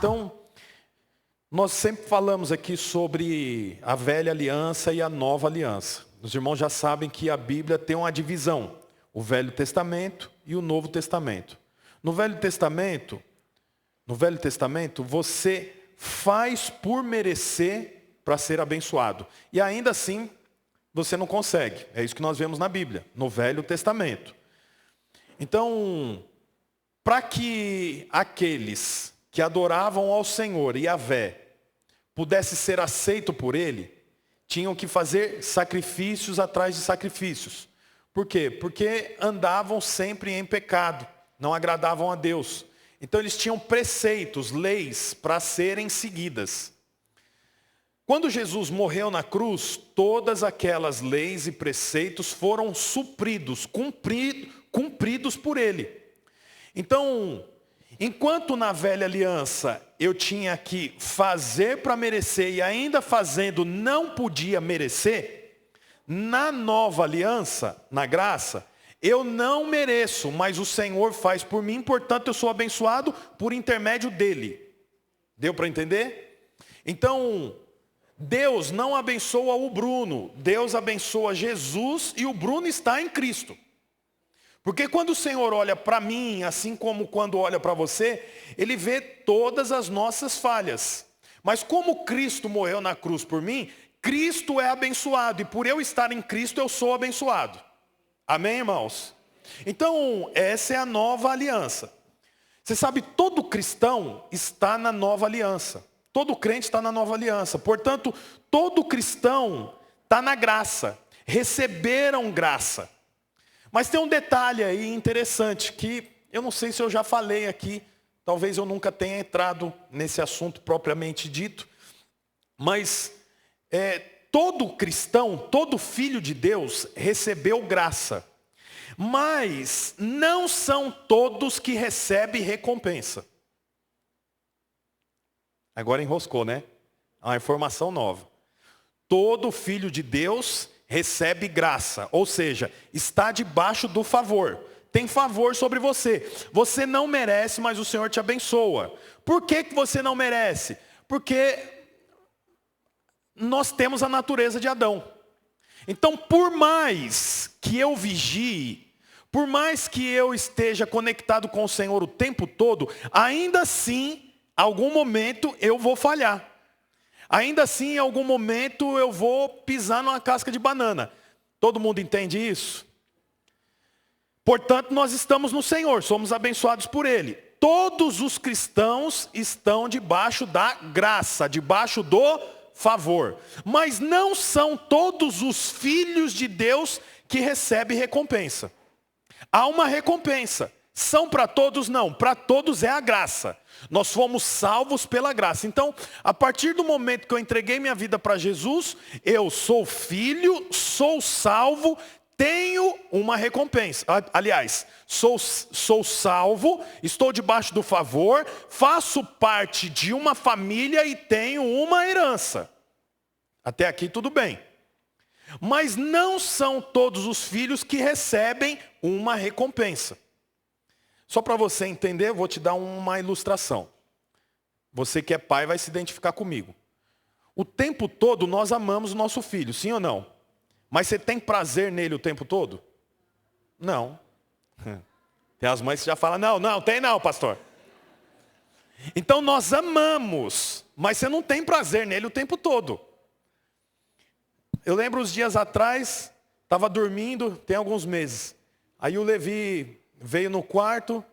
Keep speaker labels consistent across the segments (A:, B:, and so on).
A: Então, nós sempre falamos aqui sobre a velha aliança e a nova aliança. Os irmãos já sabem que a Bíblia tem uma divisão: o Velho Testamento e o Novo Testamento. No Velho Testamento, você faz por merecer para ser abençoado. E ainda assim, você não consegue. É isso que nós vemos na Bíblia, no Velho Testamento. Então, para que aqueles que adoravam ao Senhor e Yahvé pudesse ser aceito por Ele, tinham que fazer sacrifícios atrás de sacrifícios. Por quê? Porque andavam sempre em pecado, não agradavam a Deus. Então eles tinham preceitos, leis para serem seguidas. Quando Jesus morreu na cruz, todas aquelas leis e preceitos foram supridos, cumpridos por Ele. Então, enquanto na velha aliança eu tinha que fazer para merecer e ainda fazendo não podia merecer, na nova aliança, na graça, eu não mereço, mas o Senhor faz por mim, portanto eu sou abençoado por intermédio dEle. Deu para entender? Então, Deus não abençoa o Bruno, Deus abençoa Jesus e o Bruno está em Cristo. Porque quando o Senhor olha para mim, assim como quando olha para você, Ele vê todas as nossas falhas. Mas como Cristo morreu na cruz por mim, Cristo é abençoado. E por eu estar em Cristo, eu sou abençoado. Amém, irmãos? Então, essa é a nova aliança. Você sabe, todo cristão está na nova aliança. Todo crente está na nova aliança. Portanto, todo cristão está na graça. Receberam graça. Mas tem um detalhe aí interessante que eu não sei se eu já falei aqui, talvez eu nunca tenha entrado nesse assunto propriamente dito, mas todo cristão, todo filho de Deus recebeu graça, mas não são todos que recebem recompensa. Agora enroscou, né? Uma informação nova. Todo filho de Deus recebe graça, ou seja, está debaixo do favor. Tem favor sobre você. Você não merece, mas o Senhor te abençoa. Por que você não merece? Porque nós temos a natureza de Adão. Então, por mais que eu vigie, por mais que eu esteja conectado com o Senhor o tempo todo, ainda assim, em algum momento eu vou falhar. Ainda assim, em algum momento, eu vou pisar numa casca de banana. Todo mundo entende isso? Portanto, nós estamos no Senhor, somos abençoados por Ele. Todos os cristãos estão debaixo da graça, debaixo do favor. Mas não são todos os filhos de Deus que recebem recompensa. Há uma recompensa. São para todos? Não. Para todos é a graça. Nós fomos salvos pela graça. Então, a partir do momento que eu entreguei minha vida para Jesus, eu sou filho, sou salvo, tenho uma recompensa. Aliás, sou salvo, estou debaixo do favor, faço parte de uma família e tenho uma herança. Até aqui tudo bem. Mas não são todos os filhos que recebem uma recompensa. Só para você entender, eu vou te dar uma ilustração. Você que é pai vai se identificar comigo. O tempo todo nós amamos o nosso filho, sim ou não? Mas você tem prazer nele o tempo todo? Não. Tem as mães que já falam, não, tem não, pastor. Então nós amamos, mas você não tem prazer nele o tempo todo. Eu lembro uns dias atrás, estava dormindo, tem alguns meses. Aí o Levi veio no quarto,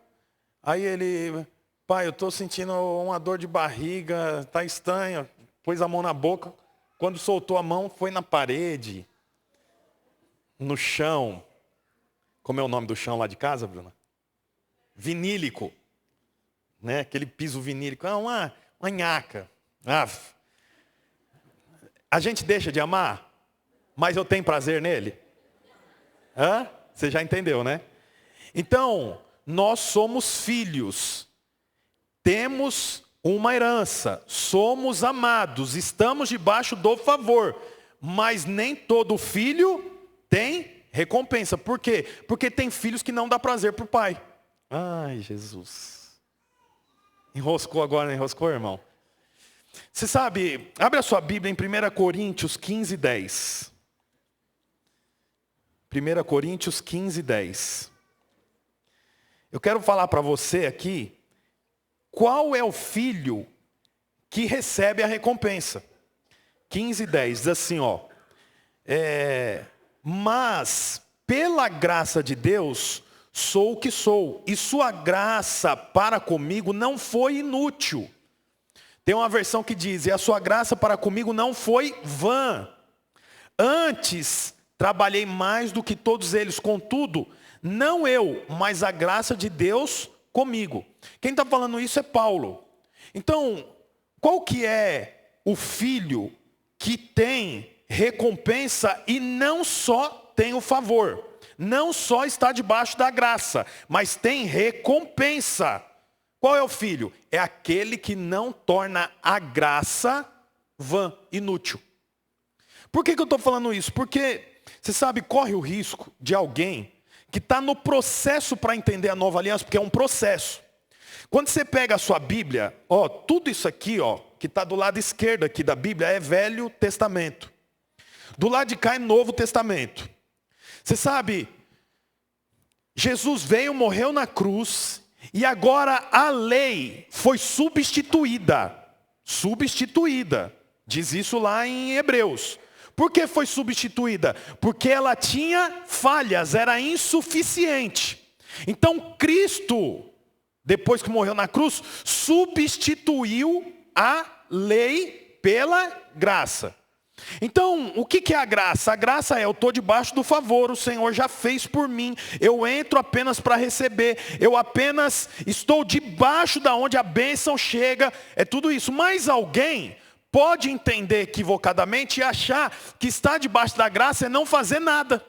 A: aí ele, pai, eu estou sentindo uma dor de barriga, está estranho. Pôs a mão na boca, quando soltou a mão, foi na parede, no chão. Como é o nome do chão lá de casa, Bruna? Vinílico. Né? Aquele piso vinílico, uma nhaca. A gente deixa de amar, mas eu tenho prazer nele? Você já entendeu, né? Então, nós somos filhos, temos uma herança, somos amados, estamos debaixo do favor, mas nem todo filho tem recompensa. Por quê? Porque tem filhos que não dá prazer para o pai. Ai, Jesus. Enroscou agora, não enroscou, irmão? Você sabe, abre a sua Bíblia em 1 Coríntios 15, 10. 1 Coríntios 15, 10. Eu quero falar para você aqui, qual é o filho que recebe a recompensa. 15, 10, diz assim, ó. Mas, pela graça de Deus, sou o que sou, e sua graça para comigo não foi inútil. Tem uma versão que diz, e a sua graça para comigo não foi vã. Antes, trabalhei mais do que todos eles, contudo, não eu, mas a graça de Deus comigo. Quem está falando isso é Paulo. Então, qual que é o filho que tem recompensa e não só tem o favor? Não só está debaixo da graça, mas tem recompensa. Qual é o filho? É aquele que não torna a graça vã, inútil. Por que eu estou falando isso? Porque, você sabe, corre o risco de alguém que está no processo para entender a nova aliança, porque é um processo. Quando você pega a sua Bíblia, ó, tudo isso aqui, ó, que está do lado esquerdo aqui da Bíblia é Velho Testamento. Do lado de cá é Novo Testamento. Você sabe, Jesus veio, morreu na cruz, e agora a lei foi substituída. Substituída. Diz isso lá em Hebreus. Por que foi substituída? Porque ela tinha falhas, era insuficiente. Então Cristo, depois que morreu na cruz, substituiu a lei pela graça. Então, o que é a graça? A graça é, eu estou debaixo do favor, o Senhor já fez por mim, eu entro apenas para receber, eu apenas estou debaixo da onde a bênção chega, é tudo isso. Mas alguém pode entender equivocadamente e achar que estar debaixo da graça é não fazer nada.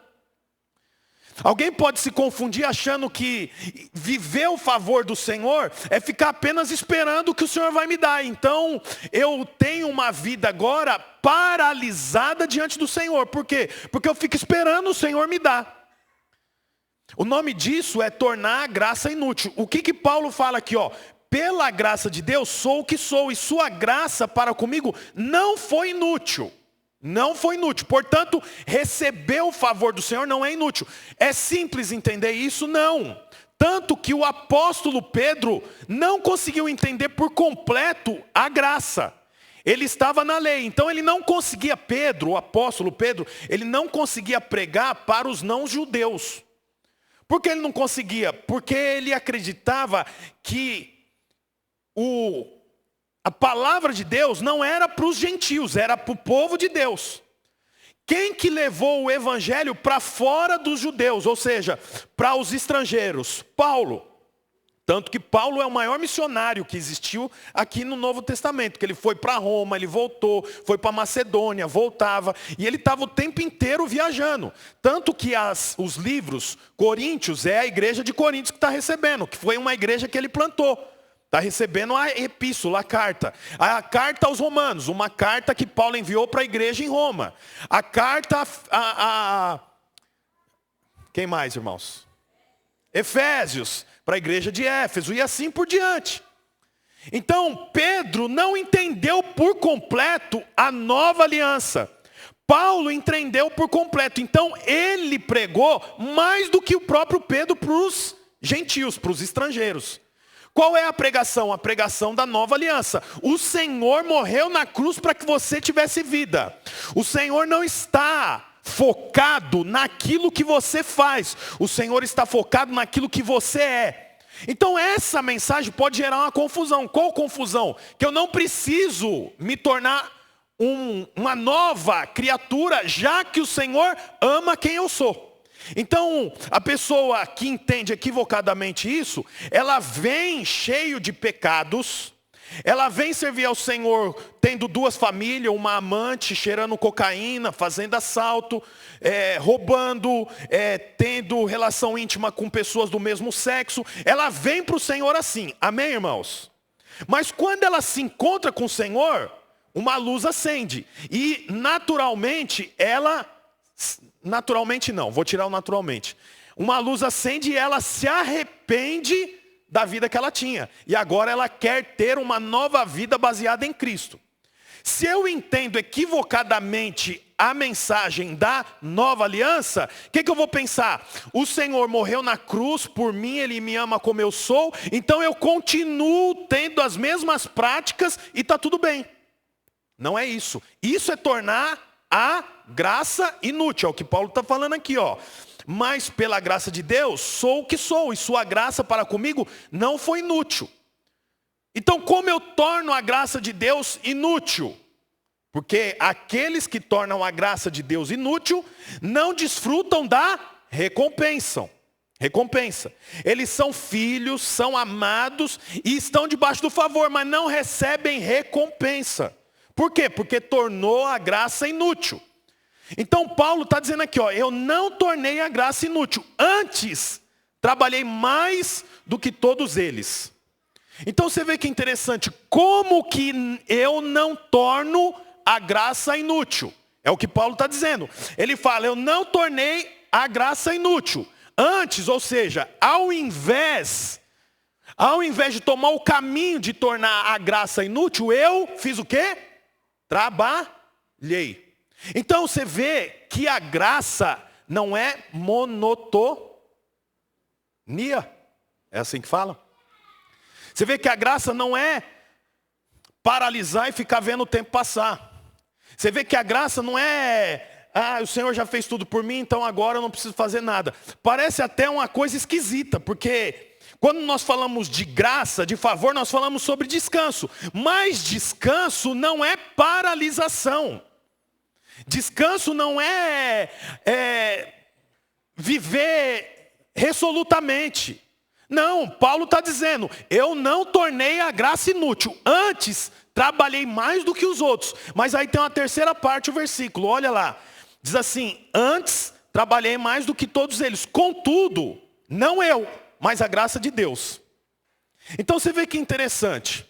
A: Alguém pode se confundir achando que viver o favor do Senhor é ficar apenas esperando o que o Senhor vai me dar. Então, eu tenho uma vida agora paralisada diante do Senhor. Por quê? Porque eu fico esperando o Senhor me dar. O nome disso é tornar a graça inútil. O que Paulo fala aqui, ó? Pela graça de Deus sou o que sou, e sua graça para comigo não foi inútil. Não foi inútil, portanto, receber o favor do Senhor não é inútil. É simples entender isso? Não. Tanto que o apóstolo Pedro não conseguiu entender por completo a graça. Ele estava na lei, então ele não conseguia, o apóstolo Pedro, ele não conseguia pregar para os não-judeus. Por que ele não conseguia? Porque ele acreditava que a palavra de Deus não era para os gentios, era para o povo de Deus. Quem que levou o evangelho para fora dos judeus, ou seja, para os estrangeiros? Paulo. Tanto que Paulo é o maior missionário que existiu aqui no Novo Testamento, que ele foi para Roma, ele voltou, foi para Macedônia, voltava, e ele estava o tempo inteiro viajando. Tanto que os livros, Coríntios, é a igreja de Coríntios que está recebendo, que foi uma igreja que ele plantou. Está recebendo a epístola, a carta aos Romanos, uma carta que Paulo enviou para a igreja em Roma. A carta quem mais, irmãos? Efésios, para a igreja de Éfeso, e assim por diante. Então, Pedro não entendeu por completo a nova aliança. Paulo entendeu por completo. Então, ele pregou mais do que o próprio Pedro para os gentios, para os estrangeiros. Qual é a pregação? A pregação da nova aliança. O Senhor morreu na cruz para que você tivesse vida. O Senhor não está focado naquilo que você faz. O Senhor está focado naquilo que você é. Então essa mensagem pode gerar uma confusão. Qual confusão? Que eu não preciso me tornar uma nova criatura, já que o Senhor ama quem eu sou. Então, a pessoa que entende equivocadamente isso, ela vem cheio de pecados, ela vem servir ao Senhor tendo duas famílias, uma amante, cheirando cocaína, fazendo assalto, roubando, tendo relação íntima com pessoas do mesmo sexo. Ela vem para o Senhor assim, amém, irmãos? Mas quando ela se encontra com o Senhor, uma luz acende. E naturalmente naturalmente não, vou tirar o naturalmente. Uma luz acende e ela se arrepende da vida que ela tinha. E agora ela quer ter uma nova vida baseada em Cristo. Se eu entendo equivocadamente a mensagem da nova aliança, o que eu vou pensar? O Senhor morreu na cruz por mim, Ele me ama como eu sou, então eu continuo tendo as mesmas práticas e está tudo bem. Não é isso. Isso é tornar a graça inútil, é o que Paulo está falando aqui, ó. Mas pela graça de Deus, sou o que sou, e sua graça para comigo não foi inútil. Então como eu torno a graça de Deus inútil? Porque aqueles que tornam a graça de Deus inútil, não desfrutam da recompensa. Eles são filhos, são amados e estão debaixo do favor, mas não recebem recompensa. Por quê? Porque tornou a graça inútil. Então Paulo está dizendo aqui, ó, eu não tornei a graça inútil. Antes, trabalhei mais do que todos eles. Então você vê que interessante, como que eu não torno a graça inútil? É o que Paulo está dizendo. Ele fala, eu não tornei a graça inútil. Antes, ou seja, ao invés de tomar o caminho de tornar a graça inútil, eu fiz o quê? Trabalhei. Então você vê que a graça não é monotonia. É assim que fala? Você vê que a graça não é paralisar e ficar vendo o tempo passar. Você vê que a graça não é, o Senhor já fez tudo por mim, então agora eu não preciso fazer nada. Parece até uma coisa esquisita, porque quando nós falamos de graça, de favor, nós falamos sobre descanso. Mas descanso não é paralisação. Descanso não é viver resolutamente. Não, Paulo está dizendo, eu não tornei a graça inútil. Antes, trabalhei mais do que os outros. Mas aí tem uma terceira parte do versículo, olha lá. Diz assim, antes trabalhei mais do que todos eles. Contudo, não eu, mas a graça de Deus. Então você vê que interessante.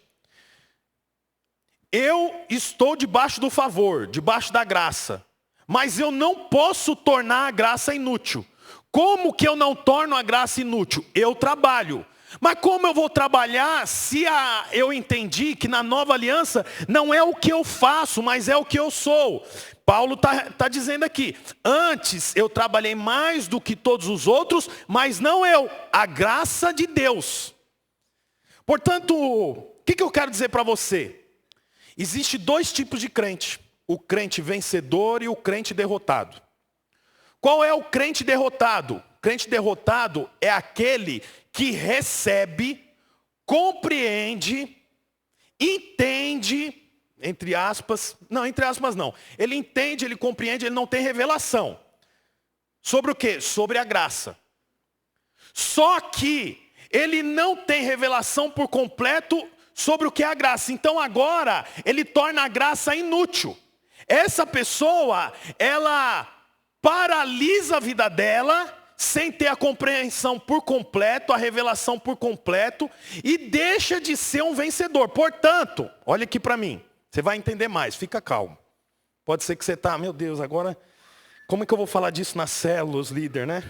A: Eu estou debaixo do favor, debaixo da graça. Mas eu não posso tornar a graça inútil. Como que eu não torno a graça inútil? Eu trabalho. Mas como eu vou trabalhar se eu entendi que na nova aliança não é o que eu faço, mas é o que eu sou? Paulo está dizendo aqui, antes eu trabalhei mais do que todos os outros, mas não eu, a graça de Deus. Portanto, o que eu quero dizer para você? Existem dois tipos de crente, o crente vencedor e o crente derrotado. Qual é o crente derrotado? O crente derrotado é aquele que recebe, compreende, entende, entre aspas não. Ele entende, ele compreende, ele não tem revelação. Sobre o quê? Sobre a graça. Só que ele não tem revelação por completo sobre o que é a graça. Então agora ele torna a graça inútil. Essa pessoa, ela paralisa a vida dela, sem ter a compreensão por completo, a revelação por completo, e deixa de ser um vencedor. Portanto, olha aqui para mim, você vai entender mais, fica calmo. Pode ser que você está, meu Deus, agora, como é que eu vou falar disso nas células, líder, né?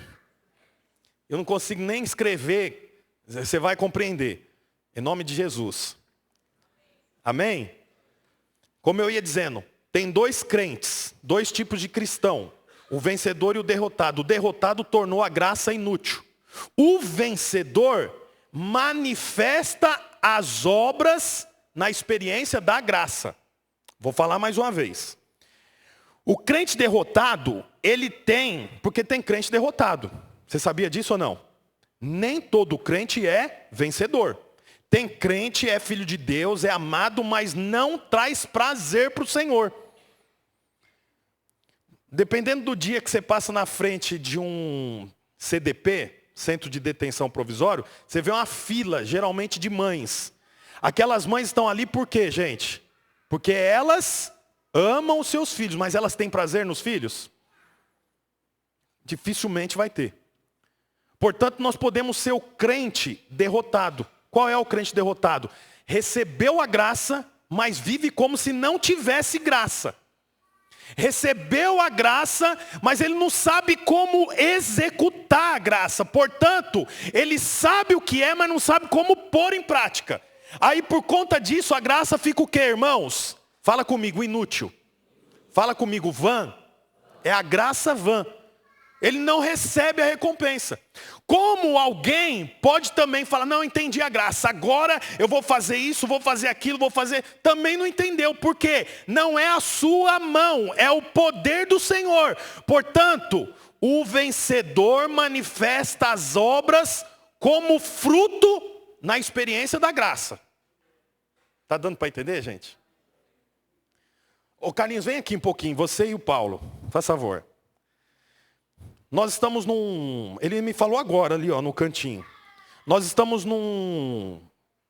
A: Eu não consigo nem escrever, você vai compreender. Em nome de Jesus. Amém? Como eu ia dizendo, tem dois crentes, dois tipos de cristão. O vencedor e o derrotado. O derrotado tornou a graça inútil. O vencedor manifesta as obras na experiência da graça. Vou falar mais uma vez. O crente derrotado, ele tem, porque tem crente derrotado. Você sabia disso ou não? Nem todo crente é vencedor. Tem crente, é filho de Deus, é amado, mas não traz prazer para o Senhor. Dependendo do dia que você passa na frente de um CDP, Centro de Detenção Provisório, você vê uma fila, geralmente de mães. Aquelas mães estão ali por quê, gente? Porque elas amam os seus filhos, mas elas têm prazer nos filhos? Dificilmente vai ter. Portanto, nós podemos ser o crente derrotado. Qual é o crente derrotado? Recebeu a graça, mas vive como se não tivesse graça. recebeu a graça, mas ele não sabe como executar a graça. Portanto, ele sabe o que é, mas não sabe como pôr em prática. Aí por conta disso a graça fica o quê, irmãos? Fala comigo, inútil. Fala comigo, vã. É a graça vã. Ele não recebe a recompensa. Como alguém pode também falar, não, entendi a graça, agora eu vou fazer isso, vou fazer aquilo, vou fazer... Também não entendeu, por quê? Não é a sua mão, é o poder do Senhor. Portanto, o vencedor manifesta as obras como fruto na experiência da graça. Tá dando para entender, gente? Ô Carlinhos, vem aqui um pouquinho, você e o Paulo, faz favor. Nós estamos ele me falou agora ali, ó, no cantinho. Nós estamos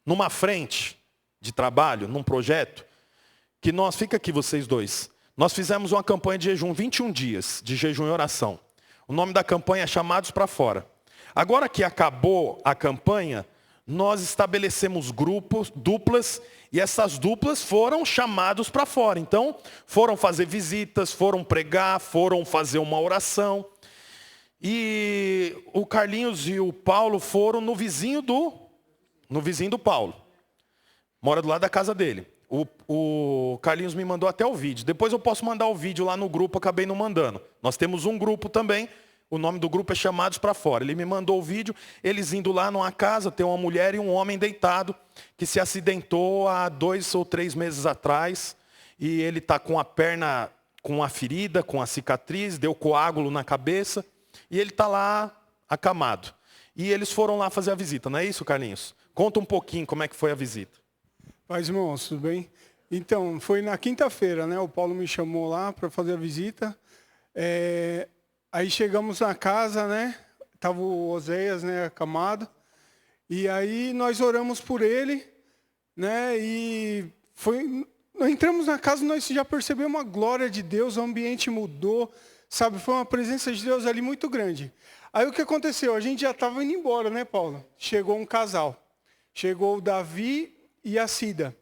A: numa frente de trabalho, num projeto, que fica aqui vocês dois. Nós fizemos uma campanha de jejum, 21 dias de jejum e oração. O nome da campanha é Chamados para Fora. Agora que acabou a campanha, nós estabelecemos grupos, duplas, e essas duplas foram chamados para fora. Então, foram fazer visitas, foram pregar, foram fazer uma oração. E o Carlinhos e o Paulo foram no vizinho do Paulo. Mora do lado da casa dele. O Carlinhos me mandou até o vídeo. Depois eu posso mandar o vídeo lá no grupo, acabei não mandando. Nós temos um grupo também, o nome do grupo é Chamados para Fora. Ele me mandou o vídeo, eles indo lá numa casa, tem uma mulher e um homem deitado, que se acidentou há 2 ou 3 meses atrás. E ele está com a perna, com a ferida, com a cicatriz, deu coágulo na cabeça. E ele está lá acamado. E eles foram lá fazer a visita, não é isso, Carlinhos? Conta um pouquinho como é que foi a visita.
B: Paz, irmãos, tudo bem? Então, foi na quinta-feira, né? O Paulo me chamou lá para fazer a visita. Aí chegamos na casa, né? Estava o Oséias, né, acamado. E aí nós oramos por ele, né? E nós entramos na casa e nós já percebemos a glória de Deus, o ambiente mudou. Sabe, foi uma presença de Deus ali muito grande. Aí o que aconteceu? A gente já estava indo embora, né, Paulo? Chegou um casal. Chegou o Davi e a Cida.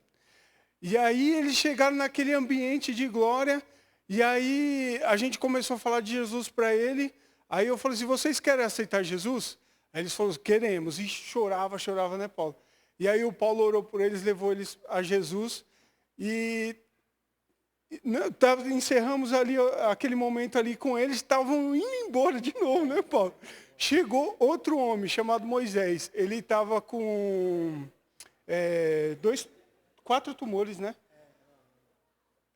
B: E aí eles chegaram naquele ambiente de glória. E aí a gente começou a falar de Jesus para ele. Aí eu falei assim, vocês querem aceitar Jesus? Aí eles falaram, queremos. E chorava, né, Paulo? E aí o Paulo orou por eles, levou eles a Jesus. E... encerramos ali aquele momento ali com eles, estavam indo embora de novo, né, Paulo? Chegou outro homem chamado Moisés. Ele estava com 4 tumores, né?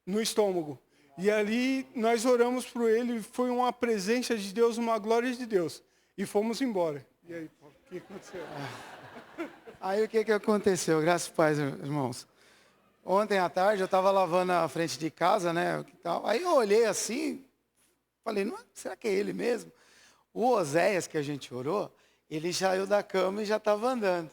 B: No estômago. E ali nós oramos por ele, foi uma presença de Deus, uma glória de Deus. E fomos embora. E aí, Paulo, o que aconteceu?
C: Aí o que aconteceu? Graças a Deus, irmãos. Ontem à tarde eu estava lavando a frente de casa, né? Aí eu olhei assim, falei, será que é ele mesmo? O Oséias que a gente orou, ele saiu da cama e já estava andando.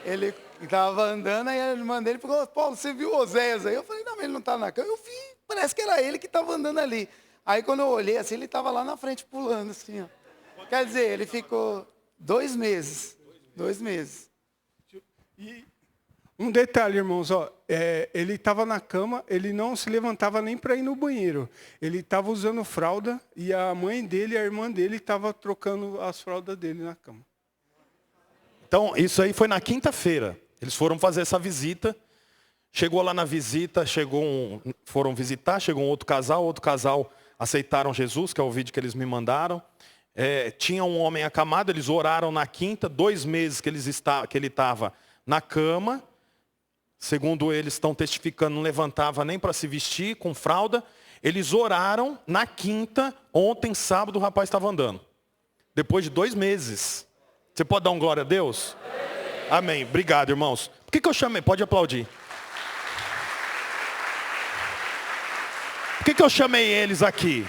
C: Ele estava andando, aí a irmã dele falou, Paulo, você viu o Oséias aí? Eu falei, não, ele não está na cama. Eu vi, parece que era ele que estava andando ali. Aí quando eu olhei assim, ele estava lá na frente pulando assim, ó. Quer dizer, ele ficou 2 meses. 2 meses.
B: E um detalhe, irmãos, ó, ele estava na cama, ele não se levantava nem para ir no banheiro. Ele estava usando fralda e a mãe dele, a irmã dele, estava trocando as fraldas dele na cama.
A: Então, isso aí foi na quinta-feira. Eles foram fazer essa visita. Chegou lá na visita, foram visitar, chegou um outro casal aceitaram Jesus, que é o vídeo que eles me mandaram. Tinha um homem acamado, eles oraram na quinta, 2 meses que ele estava na cama. Segundo eles estão testificando, não levantava nem para se vestir, com fralda. Eles oraram na quinta, ontem, sábado, o rapaz estava andando. Depois de 2 meses. Você pode dar um glória a Deus? Amém. Obrigado, irmãos. Por que eu chamei? Pode aplaudir. Por que eu chamei eles aqui?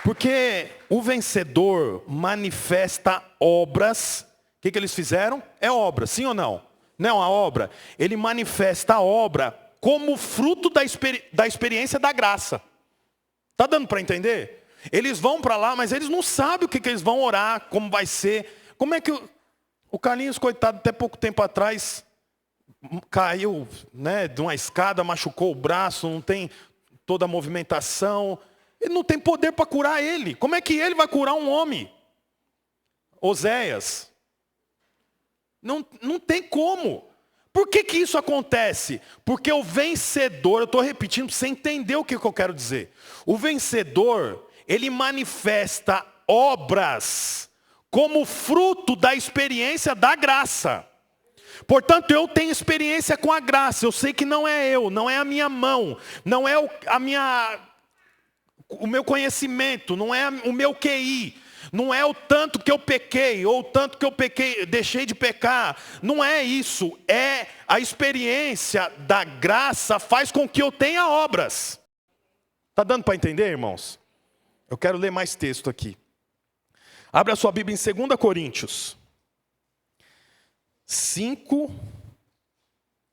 A: Porque o vencedor manifesta obras. O que eles fizeram? É obra, sim ou não? Não é uma obra? Ele manifesta a obra como fruto da experiência da graça. Está dando para entender? Eles vão para lá, mas eles não sabem o que eles vão orar, como vai ser. Como é que o Carlinhos, coitado, até pouco tempo atrás, caiu, né, de uma escada, machucou o braço, não tem toda a movimentação. Ele não tem poder para curar ele. Como é que ele vai curar um homem? Oséias. Não tem como. Por que isso acontece? Porque o vencedor, eu estou repetindo para você entender o que eu quero dizer. O vencedor, ele manifesta obras como fruto da experiência da graça. Portanto, eu tenho experiência com a graça. Eu sei que não é eu, não é a minha mão, não é o meu conhecimento, não é o meu QI. Não é o tanto que eu pequei, ou o tanto que eu pequei, deixei de pecar. Não é isso. É a experiência da graça faz com que eu tenha obras. Está dando para entender, irmãos? Eu quero ler mais texto aqui. Abra a sua Bíblia em 2 Coríntios 5,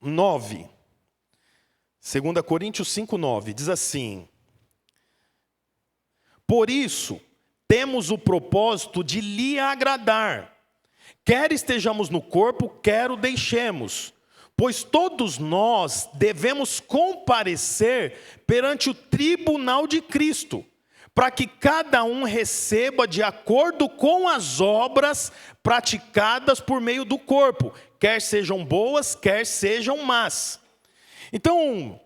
A: 9. 2 Coríntios 5, 9. Diz assim: por isso, temos o propósito de lhe agradar, quer estejamos no corpo, quer o deixemos, pois todos nós devemos comparecer perante o tribunal de Cristo, para que cada um receba de acordo com as obras praticadas por meio do corpo, quer sejam boas, quer sejam más. Então,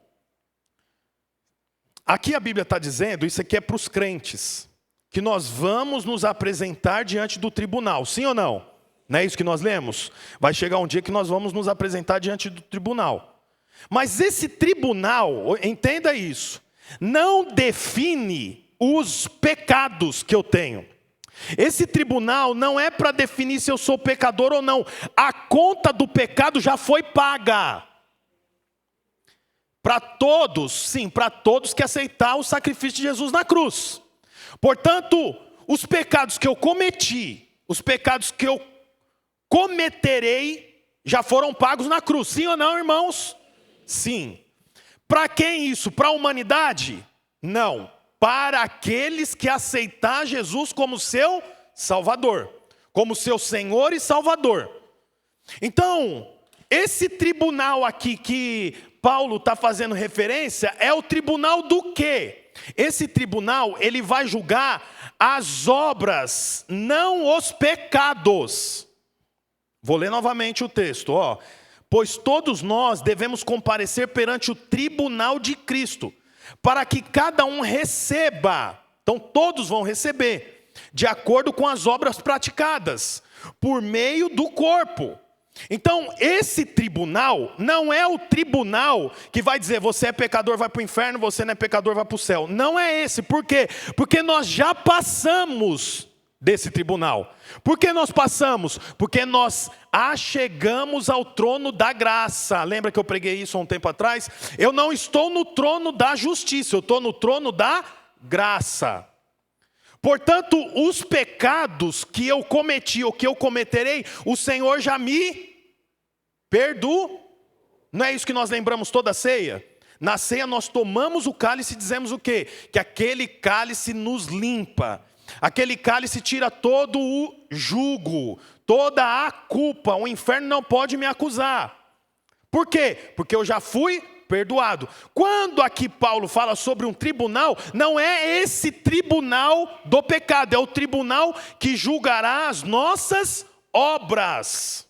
A: aqui a Bíblia está dizendo, isso aqui é para os crentes, que nós vamos nos apresentar diante do tribunal, sim ou não? Não é isso que nós lemos? Vai chegar um dia que nós vamos nos apresentar diante do tribunal. Mas esse tribunal, entenda isso, não define os pecados que eu tenho. Esse tribunal não é para definir se eu sou pecador ou não. A conta do pecado já foi paga. Para todos, sim, para todos que aceitar o sacrifício de Jesus na cruz. Portanto, os pecados que eu cometi, os pecados que eu cometerei, já foram pagos na cruz. Sim ou não, irmãos? Sim. Para quem isso? Para a humanidade? Não. Para aqueles que aceitar Jesus como seu Salvador, como seu Senhor e Salvador. Então, esse tribunal aqui que Paulo está fazendo referência é o tribunal do quê? Esse tribunal, ele vai julgar as obras, não os pecados. Vou ler novamente o texto, ó. Pois todos nós devemos comparecer perante o tribunal de Cristo, para que cada um receba, então todos vão receber, de acordo com as obras praticadas, por meio do corpo. Então, esse tribunal não é o tribunal que vai dizer, você é pecador, vai para o inferno, você não é pecador, vai para o céu. Não é esse, por quê? Porque nós já passamos desse tribunal. Por que nós passamos? Porque nós achegamos ao trono da graça. Lembra que eu preguei isso há um tempo atrás? Eu não estou no trono da justiça, eu estou no trono da graça. Portanto, os pecados que eu cometi ou que eu cometerei, o Senhor já me perdoou. Não é isso que nós lembramos toda a ceia? Na ceia nós tomamos o cálice e dizemos o quê? Que aquele cálice nos limpa. Aquele cálice tira todo o jugo, toda a culpa. O inferno não pode me acusar. Por quê? Porque eu já fui perdoado. Quando aqui Paulo fala sobre um tribunal, não é esse tribunal do pecado, é o tribunal que julgará as nossas obras.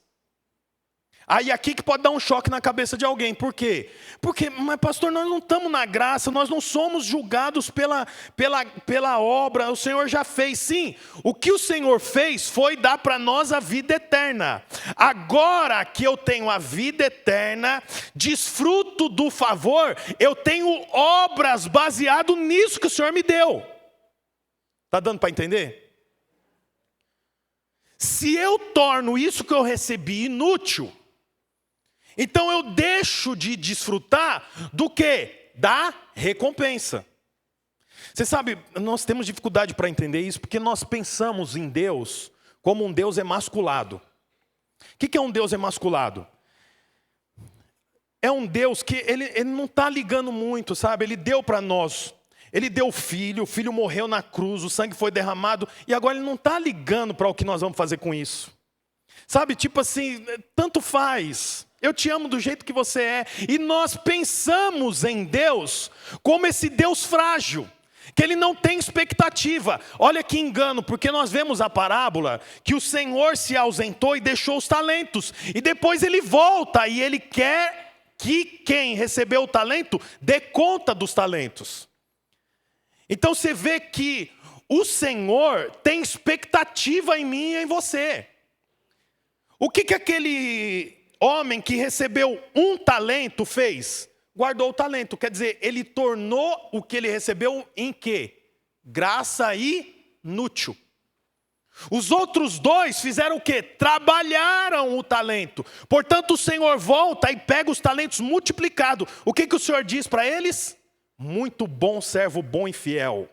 A: Aí aqui que pode dar um choque na cabeça de alguém. Por quê? Porque, mas pastor, nós não estamos na graça, nós não somos julgados pela obra, o Senhor já fez. Sim, o que o Senhor fez foi dar para nós a vida eterna. Agora que eu tenho a vida eterna, desfruto do favor, eu tenho obras baseado nisso que o Senhor me deu. Está dando para entender? Se eu torno isso que eu recebi inútil, então eu deixo de desfrutar do quê? Da recompensa. Você sabe, nós temos dificuldade para entender isso, porque nós pensamos em Deus como um Deus emasculado. O que é um Deus emasculado? É um Deus que ele não está ligando muito, sabe? Ele deu para nós. Ele deu o filho morreu na cruz, o sangue foi derramado, e agora ele não está ligando para o que nós vamos fazer com isso. Sabe, tipo assim, tanto faz. Eu te amo do jeito que você é. E nós pensamos em Deus como esse Deus frágil, que Ele não tem expectativa. Olha que engano, porque nós vemos a parábola que o Senhor se ausentou e deixou os talentos. E depois Ele volta e Ele quer que quem recebeu o talento dê conta dos talentos. Então você vê que o Senhor tem expectativa em mim e em você. O que aquele homem que recebeu um talento fez? Guardou o talento, quer dizer, ele tornou o que ele recebeu em quê? Graça inútil. Os outros dois fizeram o quê? Trabalharam o talento. Portanto, o Senhor volta e pega os talentos multiplicados. O que o Senhor diz para eles? Muito bom servo, bom e fiel.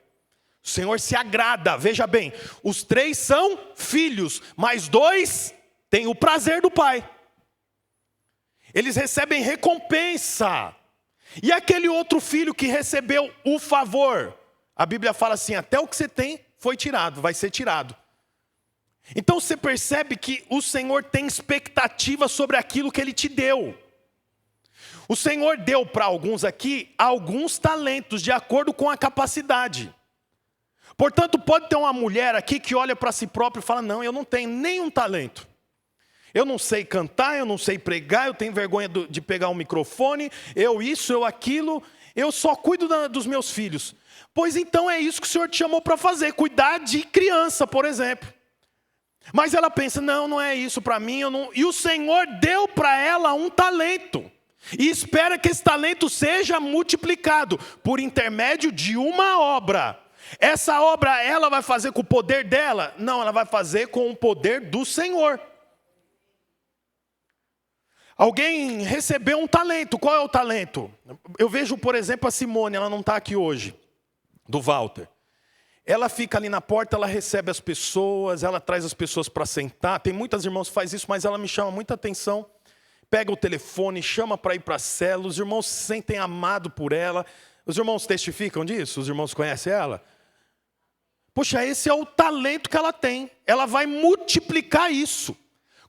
A: O Senhor se agrada, veja bem, os 3 são filhos, mas 2 têm o prazer do Pai. Eles recebem recompensa. E aquele outro filho que recebeu o favor, a Bíblia fala assim, até o que você tem foi tirado, vai ser tirado. Então você percebe que o Senhor tem expectativa sobre aquilo que Ele te deu. O Senhor deu para alguns aqui, alguns talentos, de acordo com a capacidade. Portanto, pode ter uma mulher aqui que olha para si própria e fala, não, eu não tenho nenhum talento. Eu não sei cantar, eu não sei pregar, eu tenho vergonha de pegar um microfone, eu isso, eu aquilo, eu só cuido dos meus filhos. Pois então é isso que o Senhor te chamou para fazer, cuidar de criança, por exemplo. Mas ela pensa, não é isso para mim, e o Senhor deu para ela um talento. E espera que esse talento seja multiplicado por intermédio de uma obra. Essa obra ela vai fazer com o poder dela? Não, ela vai fazer com o poder do Senhor. Alguém recebeu um talento, qual é o talento? Eu vejo, por exemplo, a Simone, ela não está aqui hoje, do Walter. Ela fica ali na porta, ela recebe as pessoas, ela traz as pessoas para sentar. Tem muitas irmãs que fazem isso, mas ela me chama muita atenção. Pega o telefone, chama para ir para a célula, os irmãos se sentem amados por ela. Os irmãos testificam disso? Os irmãos conhecem ela? Poxa, esse é o talento que ela tem. Ela vai multiplicar isso.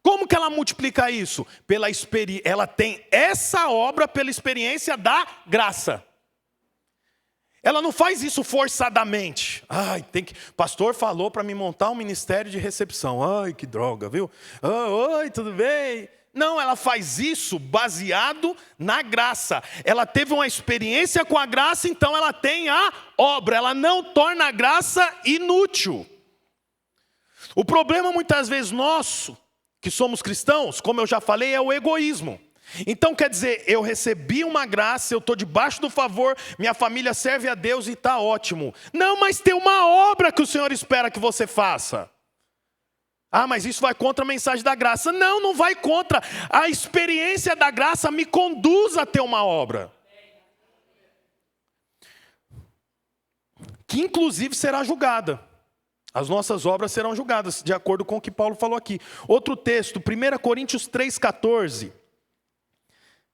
A: Como que ela multiplica isso? Ela tem essa obra pela experiência da graça. Ela não faz isso forçadamente. Pastor falou para me montar um ministério de recepção. Ai, que droga, viu? Oi, tudo bem? Não, ela faz isso baseado na graça. Ela teve uma experiência com a graça, então ela tem a obra. Ela não torna a graça inútil. O problema muitas vezes nosso, que somos cristãos, como eu já falei, é o egoísmo. Então quer dizer, eu recebi uma graça, eu estou debaixo do favor, minha família serve a Deus e está ótimo. Não, mas tem uma obra que o Senhor espera que você faça. Mas isso vai contra a mensagem da graça. Não, não vai contra. A experiência da graça me conduz a ter uma obra. Que inclusive será julgada. As nossas obras serão julgadas, de acordo com o que Paulo falou aqui. Outro texto, 1 Coríntios 3,14.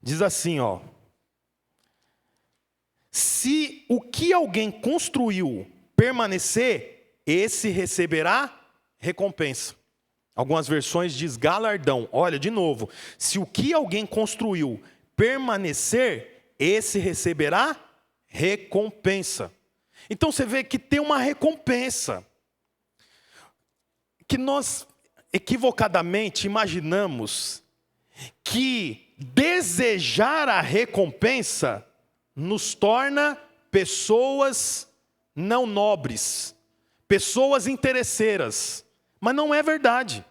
A: Diz assim, se o que alguém construiu permanecer, esse receberá recompensa. Algumas versões diz galardão. Olha, de novo, se o que alguém construiu permanecer, esse receberá recompensa. Então você vê que tem uma recompensa. Que nós equivocadamente imaginamos que desejar a recompensa nos torna pessoas não nobres, pessoas interesseiras. Mas não é verdade.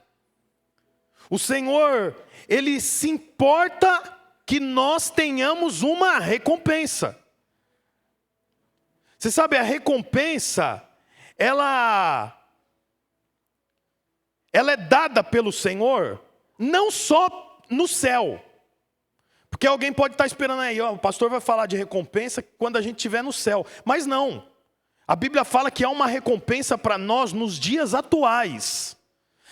A: O Senhor, Ele se importa que nós tenhamos uma recompensa. Você sabe, a recompensa, ela é dada pelo Senhor, não só no céu. Porque alguém pode estar esperando aí, o pastor vai falar de recompensa quando a gente estiver no céu. Mas não. A Bíblia fala que há uma recompensa para nós nos dias atuais.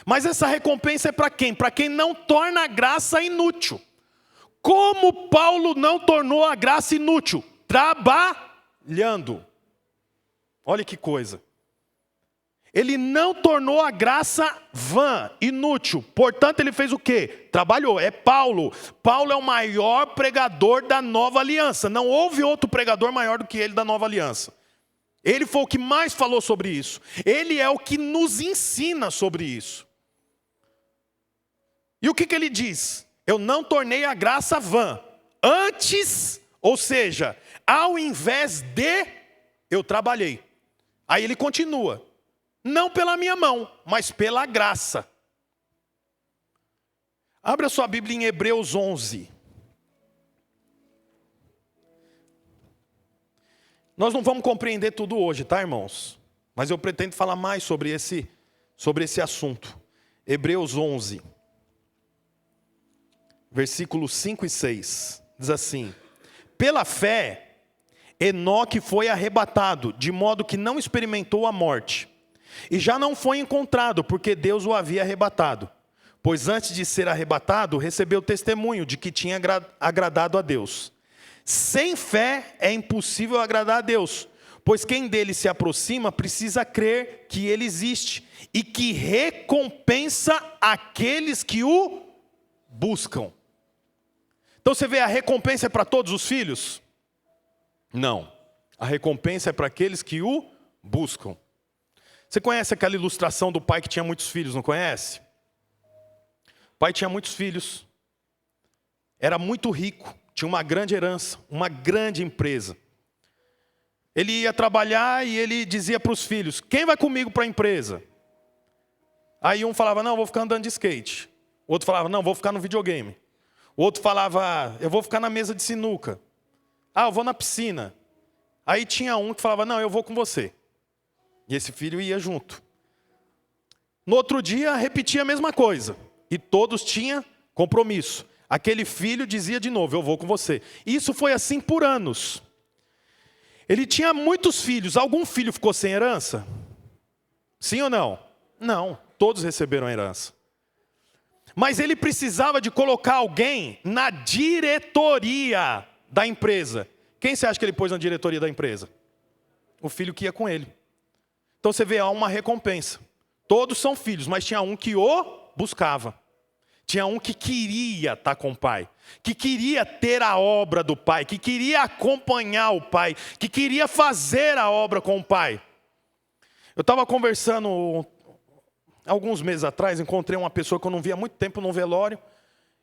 A: Mas essa recompensa é para quem? Para quem não torna a graça inútil. Como Paulo não tornou a graça inútil? Trabalhando. Olha que coisa. Ele não tornou a graça vã, inútil. Portanto, ele fez o quê? Trabalhou. É Paulo. Paulo é o maior pregador da nova aliança. Não houve outro pregador maior do que ele da nova aliança. Ele foi o que mais falou sobre isso. Ele é o que nos ensina sobre isso. E o que ele diz? Eu não tornei a graça vã. Antes, ou seja, ao invés de, eu trabalhei. Aí ele continua. Não pela minha mão, mas pela graça. Abra sua Bíblia em Hebreus 11. Nós não vamos compreender tudo hoje, tá, irmãos? Mas eu pretendo falar mais sobre esse assunto. Hebreus 11, versículos 5 e 6. Diz assim: pela fé, Enoque foi arrebatado, de modo que não experimentou a morte. E já não foi encontrado, porque Deus o havia arrebatado. Pois antes de ser arrebatado, recebeu testemunho de que tinha agradado a Deus. Sem fé é impossível agradar a Deus, pois quem dele se aproxima precisa crer que ele existe e que recompensa aqueles que o buscam. Então você vê, a recompensa é para todos os filhos? Não. A recompensa é para aqueles que o buscam. Você conhece aquela ilustração do pai que tinha muitos filhos, não conhece? O pai tinha muitos filhos, era muito rico, tinha uma grande herança, uma grande empresa. Ele ia trabalhar e ele dizia para os filhos: quem vai comigo para a empresa? Aí um falava: não, eu vou ficar andando de skate. O outro falava: não, eu vou ficar no videogame. O outro falava: eu vou ficar na mesa de sinuca. Ah, eu vou na piscina. Aí tinha um que falava: não, eu vou com você. E esse filho ia junto. No outro dia, repetia a mesma coisa. E todos tinham compromisso. Aquele filho dizia de novo: eu vou com você. E isso foi assim por anos. Ele tinha muitos filhos. Algum filho ficou sem herança? Sim ou não? Não, todos receberam a herança. Mas ele precisava de colocar alguém na diretoria da empresa. Quem você acha que ele pôs na diretoria da empresa? O filho que ia com ele. Então você vê, há uma recompensa. Todos são filhos, mas tinha um que o buscava. Tinha um que queria estar com o pai, que queria ter a obra do pai, que queria acompanhar o pai, que queria fazer a obra com o pai. Eu estava conversando, alguns meses atrás, encontrei uma pessoa que eu não via há muito tempo num velório,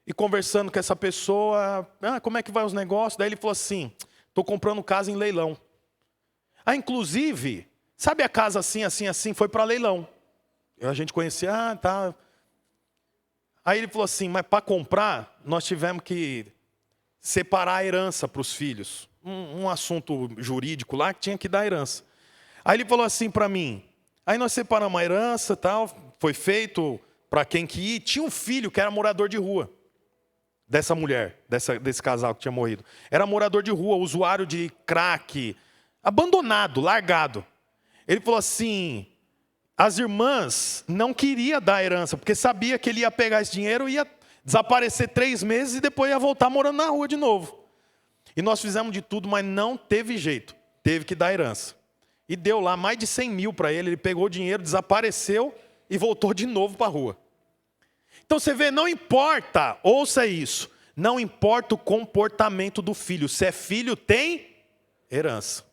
A: e conversando com essa pessoa: como é que vai os negócios? Daí ele falou assim: estou comprando casa em leilão. Inclusive, sabe a casa assim, assim, assim, foi para leilão. A gente conhecia, tá. Aí ele falou assim: mas para comprar, nós tivemos que separar a herança para os filhos. Um assunto jurídico lá que tinha que dar herança. Aí ele falou assim para mim: aí nós separamos a herança, tal, foi feito para quem que ir. Tinha um filho que era morador de rua, dessa mulher, desse casal que tinha morrido. Era morador de rua, usuário de crack, abandonado, largado. Ele falou assim: as irmãs não queriam dar a herança, porque sabia que ele ia pegar esse dinheiro, ia desaparecer 3 meses e depois ia voltar morando na rua de novo. E nós fizemos de tudo, mas não teve jeito. Teve que dar a herança. E deu lá mais de 100 mil para ele. Ele pegou o dinheiro, desapareceu e voltou de novo para a rua. Então você vê, não importa, ouça isso, não importa o comportamento do filho. Se é filho, tem herança.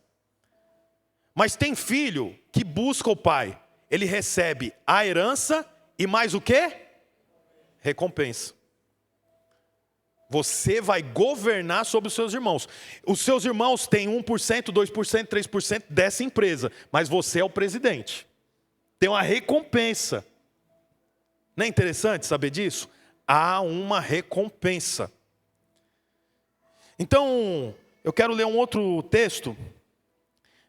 A: Mas tem filho que busca o pai. Ele recebe a herança e mais o quê? Recompensa. Você vai governar sobre os seus irmãos. Os seus irmãos têm 1%, 2%, 3% dessa empresa. Mas você é o presidente. Tem uma recompensa. Não é interessante saber disso? Há uma recompensa. Então, eu quero ler um outro texto.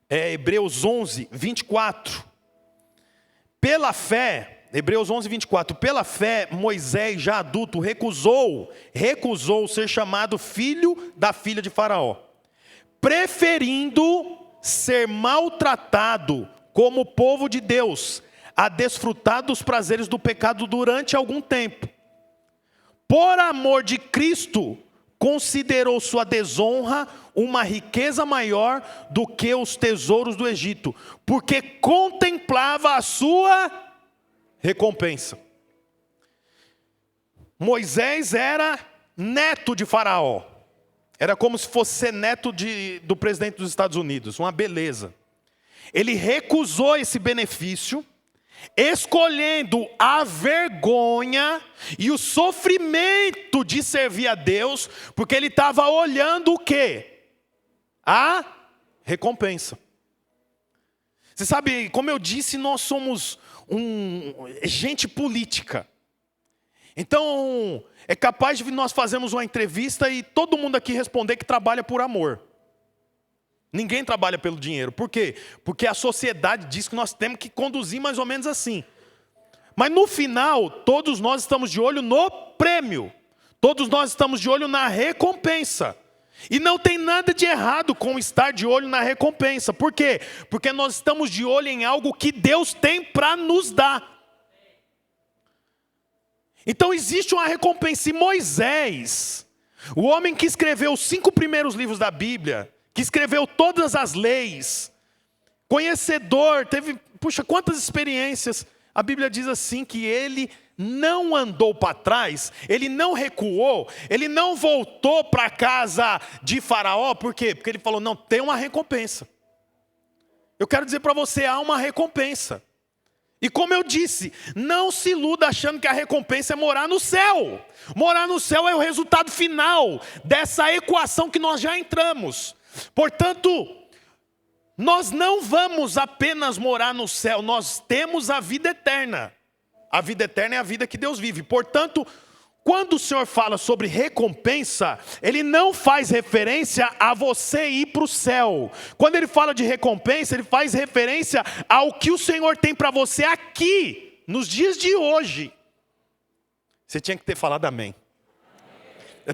A: É Hebreus 11, 24. Pela fé, Hebreus 11, 24. Pela fé, Moisés, já adulto, recusou ser chamado filho da filha de Faraó, preferindo ser maltratado como povo de Deus, a desfrutar dos prazeres do pecado durante algum tempo. Por amor de Cristo, considerou sua desonra uma riqueza maior do que os tesouros do Egito, porque contemplava a sua recompensa. Moisés era neto de Faraó. Era como se fosse ser neto do presidente dos Estados Unidos, uma beleza. Ele recusou esse benefício, escolhendo a vergonha e o sofrimento de servir a Deus, porque ele estava olhando o quê? A recompensa. Você sabe, como eu disse, nós somos gente política. Então, é capaz de nós fazermos uma entrevista e todo mundo aqui responder que trabalha por amor. Ninguém trabalha pelo dinheiro. Por quê? Porque a sociedade diz que nós temos que conduzir mais ou menos assim. Mas no final, todos nós estamos de olho no prêmio. Todos nós estamos de olho na recompensa. E não tem nada de errado com estar de olho na recompensa. Por quê? Porque nós estamos de olho em algo que Deus tem para nos dar. Então existe uma recompensa. E Moisés, o homem que escreveu os 5 primeiros livros da Bíblia, que escreveu todas as leis, conhecedor, teve, quantas experiências. A Bíblia diz assim que ele não andou para trás, ele não recuou, ele não voltou para a casa de Faraó. Por quê? Porque ele falou, não, tem uma recompensa. Eu quero dizer para você, há uma recompensa. E como eu disse, não se iluda achando que a recompensa é morar no céu. Morar no céu é o resultado final dessa equação que nós já entramos. Portanto, nós não vamos apenas morar no céu, nós temos a vida eterna. A vida eterna é a vida que Deus vive. Portanto, quando o Senhor fala sobre recompensa, Ele não faz referência a você ir para o céu. Quando Ele fala de recompensa, Ele faz referência ao que o Senhor tem para você aqui, nos dias de hoje. Você tinha que ter falado amém.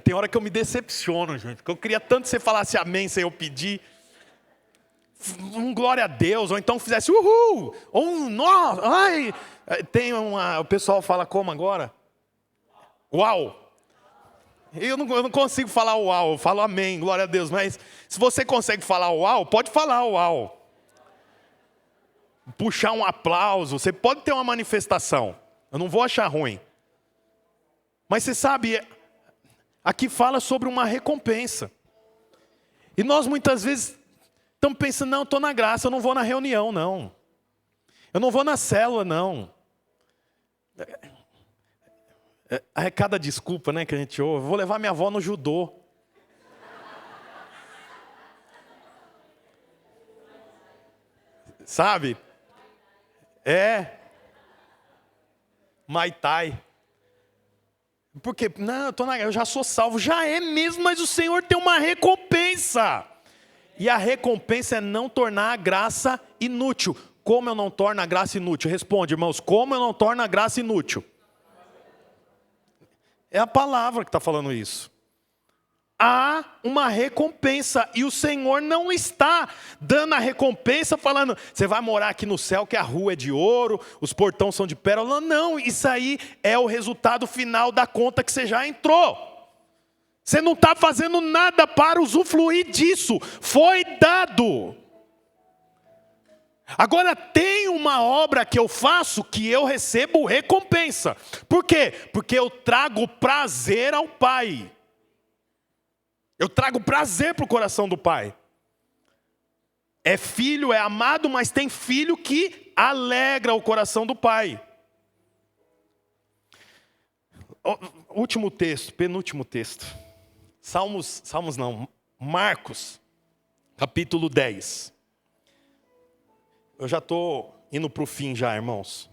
A: Tem hora que eu me decepciono, gente, porque eu queria tanto que você falasse amém sem eu pedir. Glória a Deus, ou então fizesse uhul, ou nossa, ai. O pessoal fala como agora? Uau! Eu não consigo falar uau, eu falo amém, glória a Deus. Mas se você consegue falar uau, pode falar uau. Puxar um aplauso, você pode ter uma manifestação. Eu não vou achar ruim. Mas você sabe, aqui fala sobre uma recompensa. E nós muitas vezes estamos pensando, não, estou na graça, eu não vou na reunião, não. Eu não vou na célula, não. É cada desculpa, né, que a gente ouve. Vou levar minha avó no judô. Sabe? Muay Thai. Porque, não, eu já sou salvo. Já é mesmo, mas o Senhor tem uma recompensa. E a recompensa é não tornar a graça inútil. Como eu não torno a graça inútil? Responde, irmãos, como eu não torno a graça inútil? É a palavra que está falando isso. Há uma recompensa e o Senhor não está dando a recompensa falando, você vai morar aqui no céu que a rua é de ouro, os portões são de pérola. Não, isso aí é o resultado final da conta que você já entrou. Você não está fazendo nada para usufruir disso, foi dado. Agora tem uma obra que eu faço que eu recebo recompensa. Por quê? Porque eu trago prazer ao Pai. Eu trago prazer para o coração do Pai. É filho, é amado, mas tem filho que alegra o coração do Pai. Último texto, penúltimo texto. Salmos não, Marcos, capítulo 10. Eu já estou indo para o fim já, irmãos.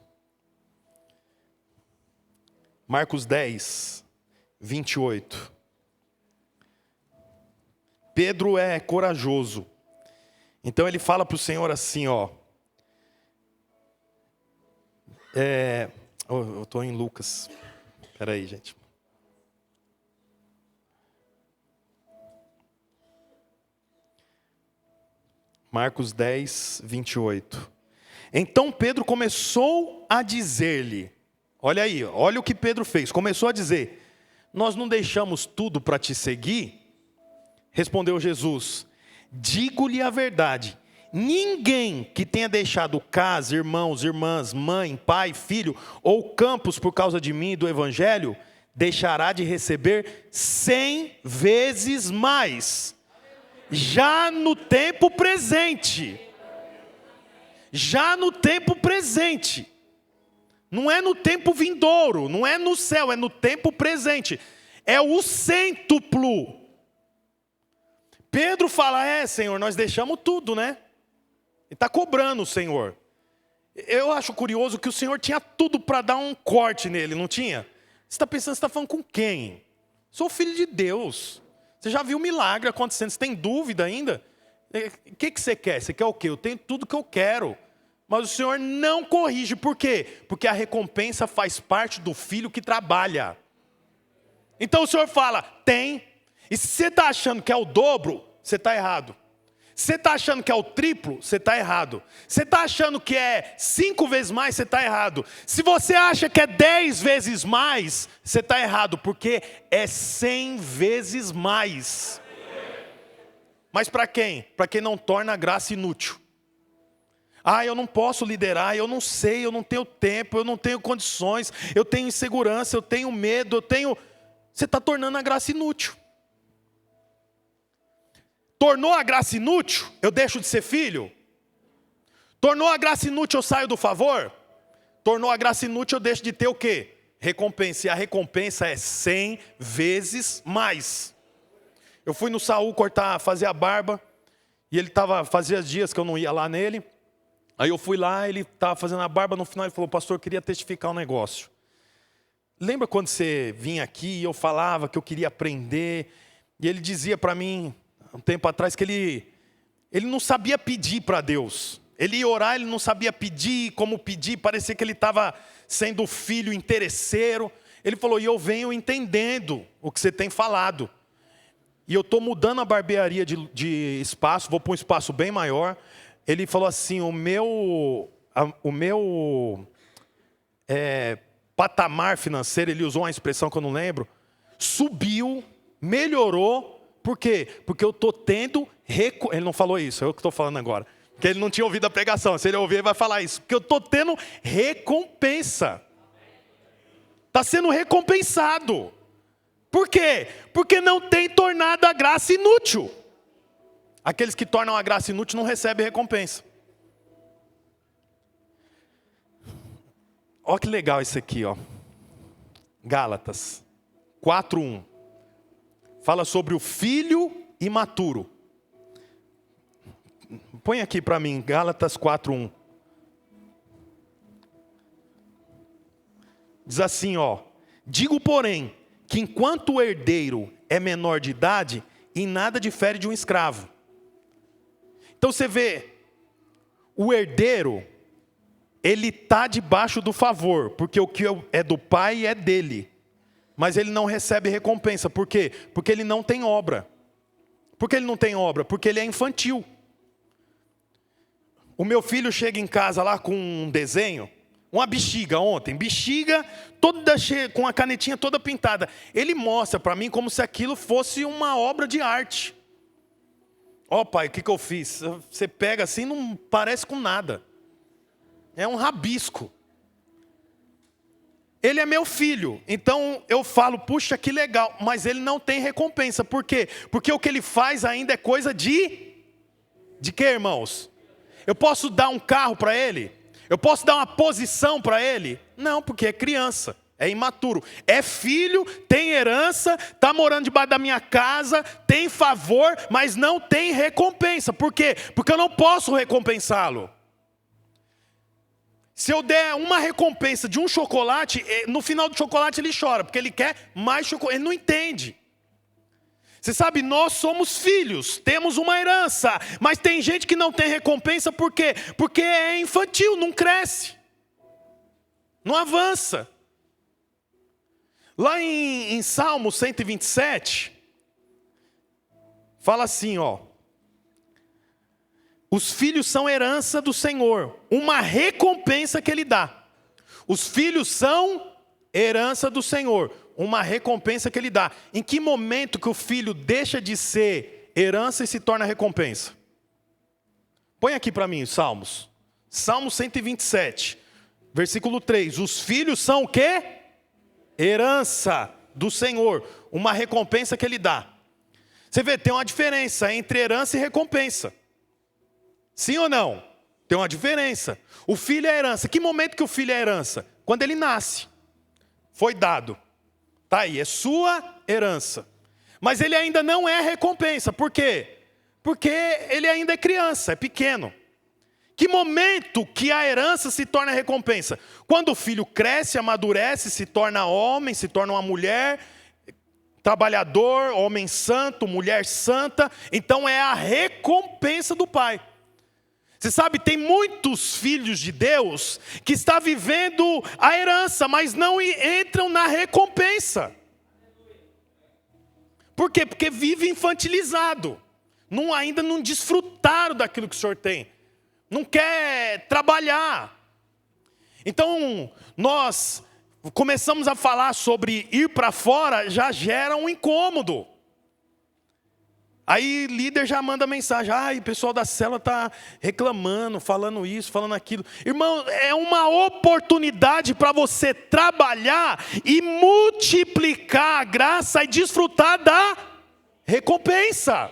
A: Marcos 10, 28. Pedro é corajoso. Então ele fala para o Senhor assim, ó. Eu estou em Lucas. Espera aí, gente. Marcos 10, 28. Então Pedro começou a dizer-lhe, olha aí, olha o que Pedro fez, começou a dizer, nós não deixamos tudo para te seguir? Respondeu Jesus: digo-lhe a verdade, ninguém que tenha deixado casa, irmãos, irmãs, mãe, pai, filho ou campos por causa de mim e do evangelho, deixará de receber 100 vezes mais, já no tempo presente. Já no tempo presente. Não é no tempo vindouro, não é no céu, é no tempo presente. É o cêntuplo. Pedro fala, Senhor, nós deixamos tudo, né? Ele está cobrando o Senhor. Eu acho curioso que o Senhor tinha tudo para dar um corte nele, não tinha? Você está pensando, você está falando com quem? Sou filho de Deus. Você já viu milagre acontecendo, você tem dúvida ainda? O que você quer? Você quer o quê? Eu tenho tudo que eu quero. Mas o Senhor não corrige. Por quê? Porque a recompensa faz parte do filho que trabalha. Então o Senhor fala, tem. E se você está achando que é o dobro, você está errado. Se você está achando que é o triplo, você está errado. Se você está achando que é 5 vezes mais, você está errado. Se você acha que é 10 vezes mais, você está errado. Porque é 100 vezes mais. Mas para quem? Para quem não torna a graça inútil. Eu não posso liderar, eu não sei, eu não tenho tempo, eu não tenho condições, eu tenho insegurança, eu tenho medo, Você está tornando a graça inútil. Tornou a graça inútil, eu deixo de ser filho? Tornou a graça inútil, eu saio do favor? Tornou a graça inútil, eu deixo de ter o quê? Recompensa. E a recompensa é 100 vezes mais. Eu fui no Saul fazer a barba, e ele fazia dias que eu não ia lá nele. Aí eu fui lá, ele estava fazendo a barba, no final ele falou, pastor, eu queria testificar um negócio. Lembra quando você vinha aqui e eu falava que eu queria aprender? E ele dizia para mim, um tempo atrás, que ele não sabia pedir para Deus. Ele ia orar, ele não sabia pedir, como pedir, parecia que ele estava sendo filho interesseiro. Ele falou, e eu venho entendendo o que você tem falado. E eu estou mudando a barbearia de espaço, vou para um espaço bem maior. Ele falou assim, o meu patamar financeiro, ele usou uma expressão que eu não lembro, subiu, melhorou. Por quê? Porque eu estou tendo... Ele não falou isso, é eu que estou falando agora. Porque ele não tinha ouvido a pregação. Se ele ouvir, ele vai falar isso. Porque eu estou tendo recompensa. Está sendo recompensado. Por quê? Porque não tem tornado a graça inútil. Aqueles que tornam a graça inútil não recebem recompensa. Olha que legal isso aqui, ó. Gálatas 4:1. Fala sobre o filho imaturo. Põe aqui para mim, Gálatas 4:1. Diz assim, ó. Digo, porém, que enquanto o herdeiro é menor de idade, em nada difere de um escravo. Então você vê, o herdeiro, ele está debaixo do favor, porque o que é do pai é dele. Mas ele não recebe recompensa. Por quê? Porque ele não tem obra. Por que ele não tem obra? Porque ele é infantil. O meu filho chega em casa lá com um desenho, uma bexiga ontem, bexiga toda cheia, com a canetinha toda pintada. Ele mostra para mim como se aquilo fosse uma obra de arte. Pai, o que eu fiz? Você pega assim, não parece com nada. É um rabisco. Ele é meu filho, então eu falo, puxa, que legal, mas ele não tem recompensa. Por quê? Porque o que ele faz ainda é coisa de quê, irmãos? Eu posso dar um carro para ele? Eu posso dar uma posição para ele? Não, porque é criança, é imaturo. É filho, tem herança, está morando debaixo da minha casa, tem favor, mas não tem recompensa. Por quê? Porque eu não posso recompensá-lo. Se eu der uma recompensa de um chocolate, no final do chocolate ele chora, porque ele quer mais chocolate, ele não entende. Você sabe, nós somos filhos, temos uma herança, mas tem gente que não tem recompensa, por quê? Porque é infantil, não cresce, não avança. Lá em Salmo 127, fala assim, ó. Os filhos são herança do Senhor, uma recompensa que Ele dá. Os filhos são herança do Senhor, uma recompensa que ele dá. Em que momento que o filho deixa de ser herança e se torna recompensa? Põe aqui para mim, Salmos. Salmo 127, versículo 3. Os filhos são o quê? Herança do Senhor. Uma recompensa que ele dá. Você vê, tem uma diferença entre herança e recompensa. Sim ou não? Tem uma diferença. O filho é herança. Que momento que o filho é herança? Quando ele nasce. Foi dado. Tá aí, é sua herança. Mas ele ainda não é recompensa. Por quê? Porque ele ainda é criança, é pequeno. Que momento que a herança se torna recompensa? Quando o filho cresce, amadurece, se torna homem, se torna uma mulher, trabalhador, homem santo, mulher santa. Então é a recompensa do pai. Você sabe, tem muitos filhos de Deus que estão vivendo a herança, mas não entram na recompensa. Por quê? Porque vive infantilizado. Ainda não desfrutaram daquilo que o Senhor tem. Não quer trabalhar. Então, nós começamos a falar sobre ir para fora, já gera um incômodo. Aí líder já manda mensagem, o pessoal da célula está reclamando, falando isso, falando aquilo. Irmão, é uma oportunidade para você trabalhar e multiplicar a graça e desfrutar da recompensa.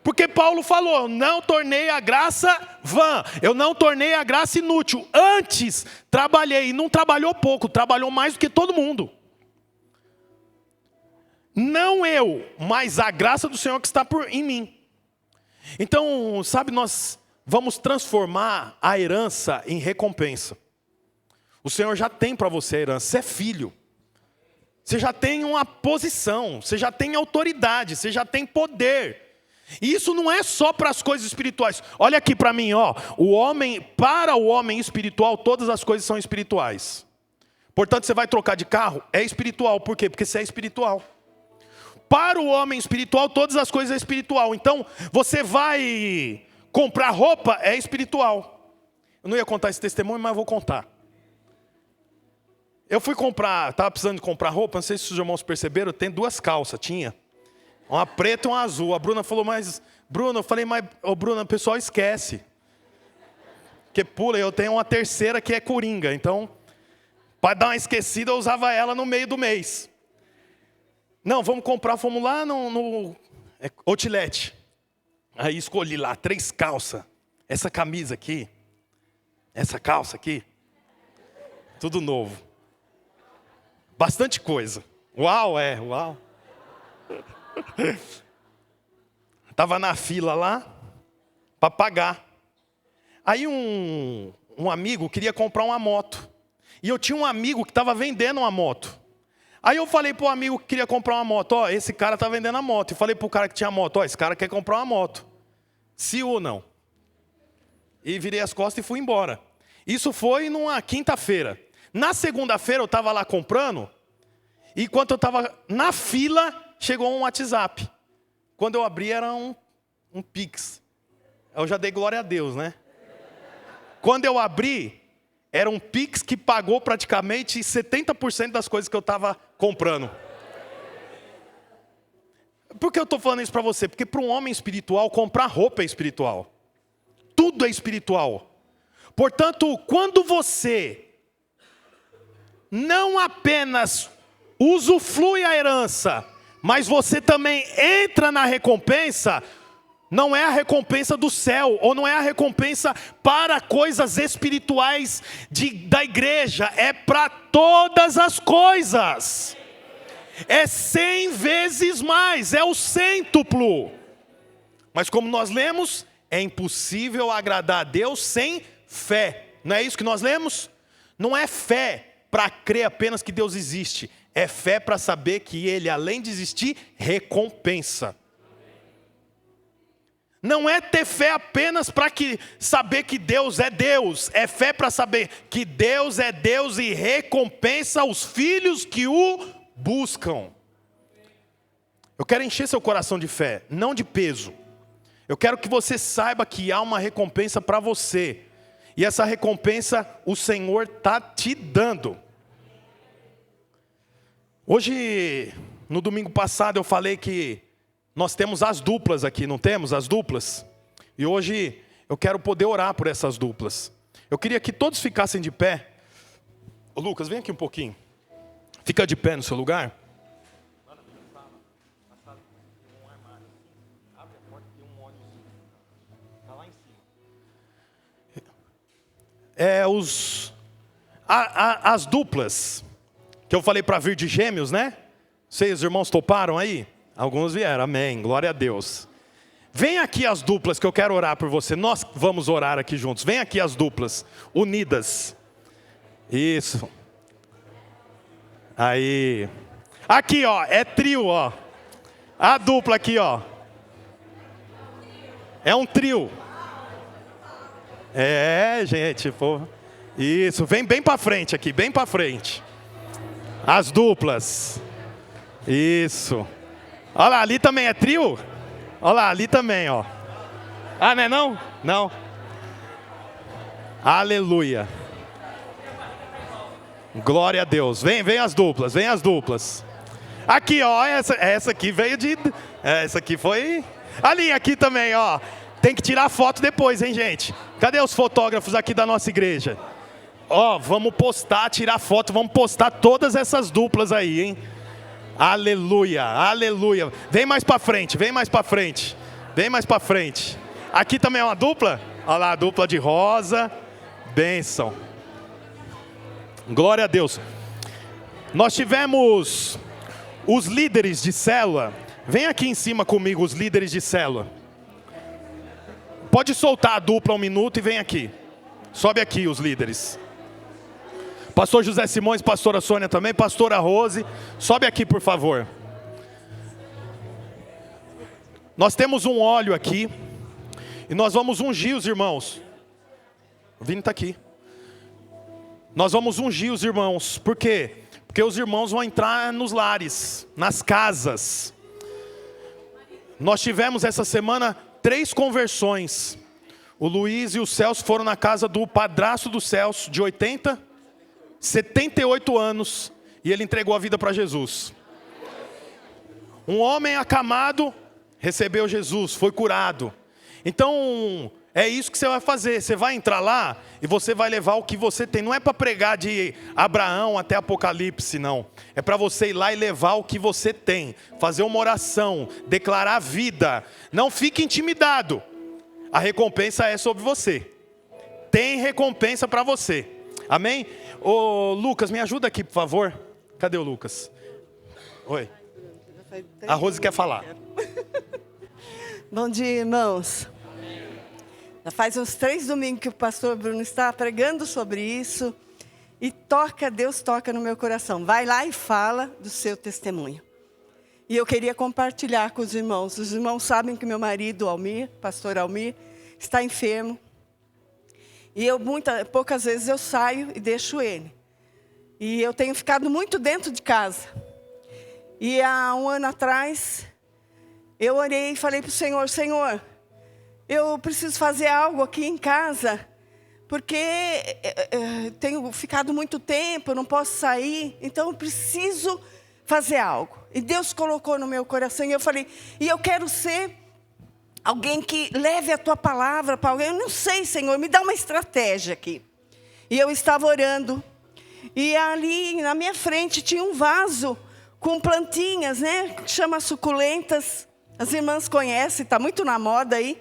A: Porque Paulo falou, não tornei a graça vã, eu não tornei a graça inútil. Antes trabalhei, e não trabalhou pouco, trabalhou mais do que todo mundo. Não eu, mas a graça do Senhor que está em mim. Então, sabe, nós vamos transformar a herança em recompensa. O Senhor já tem para você a herança, você é filho. Você já tem uma posição, você já tem autoridade, você já tem poder. E isso não é só para as coisas espirituais. Olha aqui para mim, para o homem espiritual, todas as coisas são espirituais. Portanto, você vai trocar de carro, é espiritual. Por quê? Porque você é espiritual. Para o homem espiritual, todas as coisas é espiritual. Então, você vai comprar roupa, é espiritual. Eu não ia contar esse testemunho, mas vou contar. Eu fui comprar, estava precisando de comprar roupa, não sei se os irmãos perceberam, tem 2 calças, tinha. Uma preta e uma azul. A Bruna falou, mas Bruno, eu falei, mas Bruna, o pessoal esquece. Que pula, eu tenho uma terceira que é coringa. Então, para dar uma esquecida, eu usava ela no meio do mês. Não, vamos comprar, fomos lá no outlet. Aí escolhi lá 3 calças. Essa camisa aqui. Essa calça aqui. Tudo novo. Bastante coisa. Uau. Estava na fila lá para pagar. Aí um amigo queria comprar uma moto. E eu tinha um amigo que estava vendendo uma moto. Aí eu falei para o amigo que queria comprar uma moto, esse cara está vendendo a moto. E falei para o cara que tinha moto, esse cara quer comprar uma moto. Se ou não. E virei as costas e fui embora. Isso foi numa quinta-feira. Na segunda-feira eu estava lá comprando. E enquanto eu estava na fila, chegou um WhatsApp. Quando eu abri era um Pix. Eu já dei glória a Deus, né? Quando eu abri, era um Pix que pagou praticamente 70% das coisas que eu estava comprando. Por que eu estou falando isso para você? Porque para um homem espiritual, comprar roupa é espiritual. Tudo é espiritual. Portanto, quando você não apenas usufrui a herança, mas você também entra na recompensa, não é a recompensa do céu, ou não é a recompensa para coisas espirituais da igreja, é para todas as coisas. É 100 vezes mais, é o cêntuplo. Mas como nós lemos, é impossível agradar a Deus sem fé. Não é isso que nós lemos? Não é fé para crer apenas que Deus existe. É fé para saber que Ele, além de existir, recompensa. Não é ter fé apenas para saber que Deus é Deus. É fé para saber que Deus é Deus e recompensa os filhos que o buscam. Eu quero encher seu coração de fé, não de peso. Eu quero que você saiba que há uma recompensa para você. E essa recompensa o Senhor está te dando. Hoje, no domingo passado, eu falei que nós temos as duplas aqui, não temos as duplas? E hoje eu quero poder orar por essas duplas. Eu queria que todos ficassem de pé. Ô Lucas, vem aqui um pouquinho. Fica de pé no seu lugar. As duplas que eu falei para vir de gêmeos, né? Vocês, irmãos, toparam aí? Alguns vieram, amém, glória a Deus. Vem aqui as duplas que eu quero orar por você. Nós vamos orar aqui juntos. Vem aqui as duplas, unidas. Isso. Aí. Aqui, ó, é trio, ó. A dupla aqui, ó. É um trio. É, gente, pô. Isso, vem bem para frente aqui, bem para frente. As duplas. Isso. Olha lá, ali também é trio? Olha lá, ali também, ó. Ah, não é não? Não. Aleluia. Glória a Deus. Vem as duplas, vem as duplas. Aqui, ó, essa aqui veio de... Essa aqui foi... Ali, aqui também, ó. Tem que tirar foto depois, hein, gente? Cadê os fotógrafos aqui da nossa igreja? Ó, vamos postar, tirar foto, vamos postar todas essas duplas aí, hein? Aleluia, aleluia. Vem mais pra frente, vem mais pra frente. Vem mais pra frente. Aqui também é uma dupla? Olha lá, a dupla de rosa. Bênção. Glória a Deus. Nós tivemos os líderes de célula. Vem aqui em cima comigo, os líderes de célula. Pode soltar a dupla um minuto e vem aqui. Sobe aqui os líderes. Pastor José Simões, pastora Sônia também, pastora Rose. Sobe aqui, por favor. Nós temos um óleo aqui. E nós vamos ungir os irmãos. O Vini está aqui. Nós vamos ungir os irmãos. Por quê? Porque os irmãos vão entrar nos lares, nas casas. Nós tivemos essa semana 3 conversões. O Luiz e o Celso foram na casa do padrasto do Celso, de 78 anos, e ele entregou a vida para Jesus. Um homem acamado recebeu Jesus, foi curado. Então, é isso que você vai fazer. Você vai entrar lá e você vai levar o que você tem. Não é para pregar de Abraão até Apocalipse, não. É para você ir lá e levar o que você tem. Fazer uma oração, declarar a vida. Não fique intimidado. A recompensa é sobre você. Tem recompensa para você. Amém? Ô Lucas, me ajuda aqui, por favor. Cadê o Lucas? Oi. A Rose quer falar.
D: Bom dia, irmãos. Já faz uns 3 domingos que o pastor Bruno está pregando sobre isso. E Deus toca no meu coração. Vai lá e fala do seu testemunho. E eu queria compartilhar com os irmãos. Os irmãos sabem que meu marido, Almir, pastor Almir, está enfermo. E poucas vezes eu saio e deixo ele. E eu tenho ficado muito dentro de casa. E há 1 ano atrás, eu orei e falei para o Senhor, Senhor, eu preciso fazer algo aqui em casa, porque tenho ficado muito tempo, eu não posso sair, então eu preciso fazer algo. E Deus colocou no meu coração e eu falei, e eu quero ser alguém que leve a tua palavra para alguém. Eu não sei, Senhor, me dá uma estratégia aqui. E eu estava orando. E ali na minha frente tinha um vaso com plantinhas, né? Que chama suculentas. As irmãs conhecem, está muito na moda aí.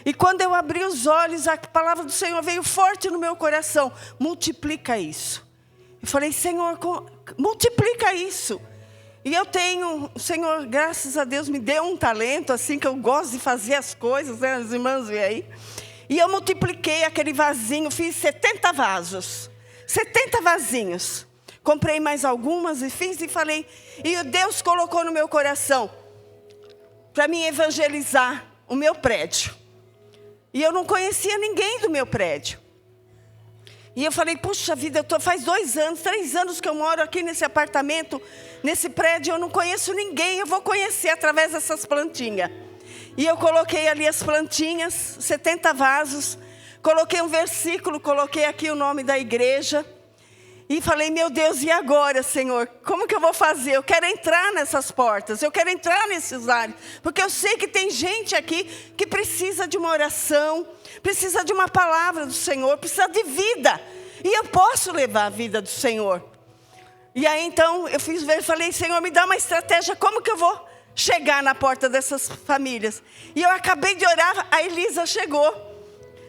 D: E quando eu abri os olhos, a palavra do Senhor veio forte no meu coração. Multiplica isso. Eu falei, Senhor, multiplica isso. E eu tenho, o Senhor, graças a Deus, me deu um talento, assim, que eu gosto de fazer as coisas, né? Os irmãos veem aí. E eu multipliquei aquele vasinho, fiz 70 vasos. 70 vasinhos. Comprei mais algumas e fiz e falei. E Deus colocou no meu coração para mim evangelizar o meu prédio. E eu não conhecia ninguém do meu prédio. E eu falei, puxa vida, faz 2 anos, 3 anos que eu moro aqui nesse apartamento, nesse prédio, eu não conheço ninguém, eu vou conhecer através dessas plantinhas. E eu coloquei ali as plantinhas, 70 vasos, coloquei um versículo, coloquei aqui o nome da igreja. E falei, meu Deus, e agora, Senhor? Como que eu vou fazer? Eu quero entrar nessas portas, eu quero entrar nesses lares. Porque eu sei que tem gente aqui que precisa de uma oração, precisa de uma palavra do Senhor, precisa de vida. E eu posso levar a vida do Senhor. E aí, então, eu falei, Senhor, me dá uma estratégia, como que eu vou chegar na porta dessas famílias? E eu acabei de orar, a Elisa chegou.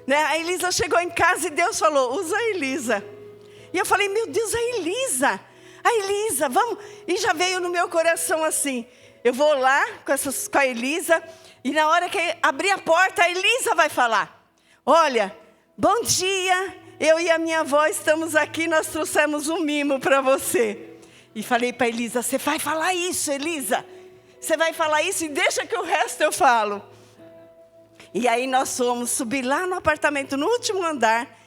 D: Né? A Elisa chegou em casa e Deus falou, usa a Elisa. E eu falei, meu Deus, a Elisa, vamos. E já veio no meu coração assim, eu vou lá com a Elisa, e na hora que abrir a porta, a Elisa vai falar, olha, bom dia, eu e a minha avó estamos aqui, nós trouxemos um mimo para você. E falei para a Elisa, você vai falar isso, Elisa, você vai falar isso e deixa que o resto eu falo. E aí nós fomos subir lá no apartamento, no último andar,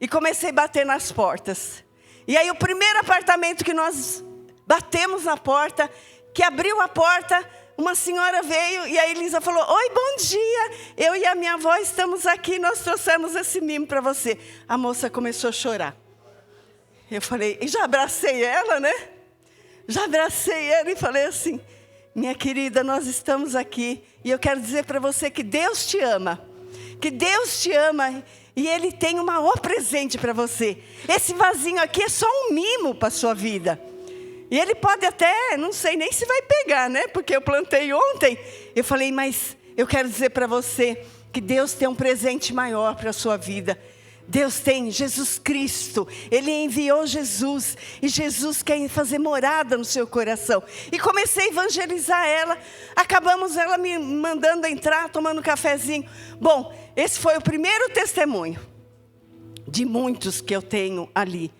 D: e comecei a bater nas portas. E aí o primeiro apartamento que nós batemos na porta, que abriu a porta, uma senhora veio e a Elisa falou, oi, bom dia, eu e a minha avó estamos aqui, nós trouxemos esse mimo para você. A moça começou a chorar. Eu falei, e já abracei ela, né? Já abracei ela e falei assim, minha querida, nós estamos aqui e eu quero dizer para você que Deus te ama. Que Deus te ama. E Ele tem um maior presente para você. Esse vasinho aqui é só um mimo para a sua vida. E Ele pode até, não sei nem se vai pegar, né? Porque eu plantei ontem. Eu falei, mas eu quero dizer para você que Deus tem um presente maior para a sua vida. Deus tem Jesus Cristo, Ele enviou Jesus, e Jesus quer fazer morada no seu coração. E comecei a evangelizar ela, acabamos ela me mandando entrar, tomando um cafezinho. Bom, esse foi o primeiro testemunho, de muitos que eu tenho ali.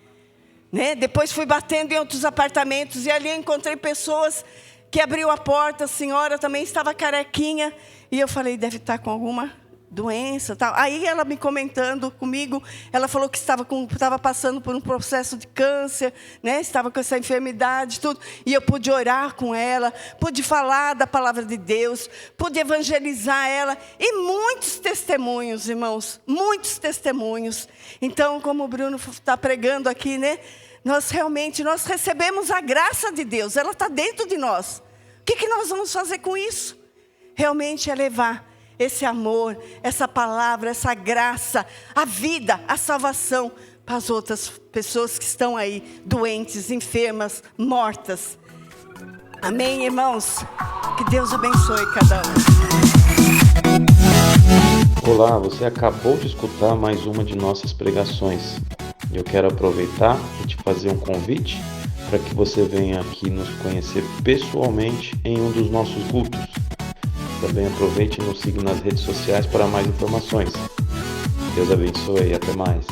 D: Né? Depois fui batendo em outros apartamentos, e ali eu encontrei pessoas que abriu a porta, a senhora também estava carequinha, e eu falei, deve estar com alguma doença, tal. Aí ela me comentando comigo, ela falou que estava passando por um processo de câncer, né? Estava com essa enfermidade, tudo. E eu pude orar com ela, pude falar da palavra de Deus, pude evangelizar ela. E muitos testemunhos, irmãos, muitos testemunhos. Então, como o Bruno está pregando aqui, né? Nós recebemos a graça de Deus, ela está dentro de nós. O que nós vamos fazer com isso? Realmente é levar esse amor, essa palavra, essa graça, a vida, a salvação para as outras pessoas que estão aí, doentes, enfermas, mortas. Amém, irmãos? Que Deus abençoe cada um.
E: Olá, você acabou de escutar mais uma de nossas pregações. Eu quero aproveitar e te fazer um convite para que você venha aqui nos conhecer pessoalmente em um dos nossos cultos. Também aproveite e nos siga nas redes sociais para mais informações. Deus abençoe e até mais.